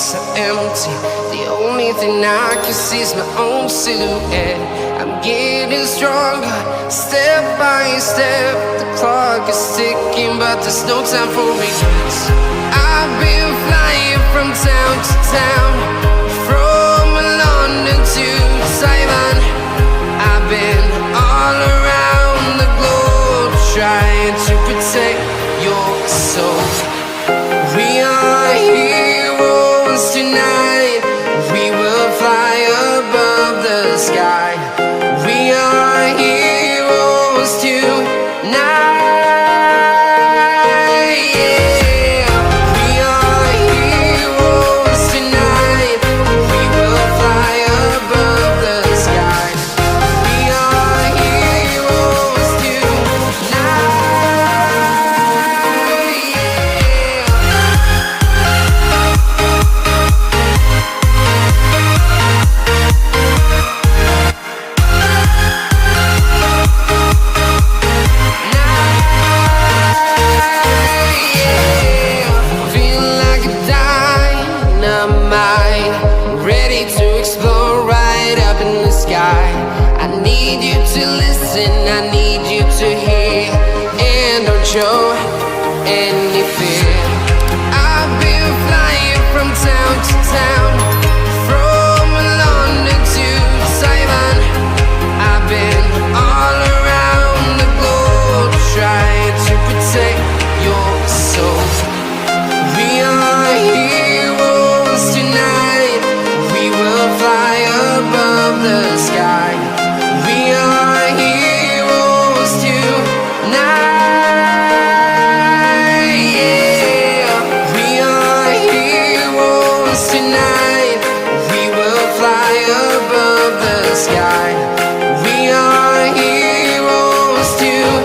so empty. The only thing I can see is my own silhouette. I'm getting stronger, step by step. The clock is ticking, but there's no time for regrets. I've been flying from town to town, from London to Taiwan. I've been all around the globe, trying to protect your soul. We are heroes tonight. We will fly above the sky. We are heroes tonight. Yeah. We are heroes tonight. We will fly above the sky. We are heroes tonight. Ready to explore right up in the sky. I need you to listen, I need you to hear, and don't show any fear. I've been flying from town to town, from London to Taiwan. I've been all around the globe, trying to protect your soul. We are heroes tonight. We will fly above the sky. We are heroes tonight. Yeah. We are heroes tonight. We will fly above the sky. We are heroes tonight.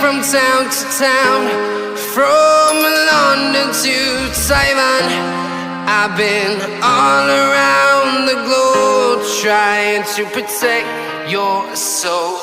From town to town, from London to Taiwan. I've been all around the globe, trying to protect your soul.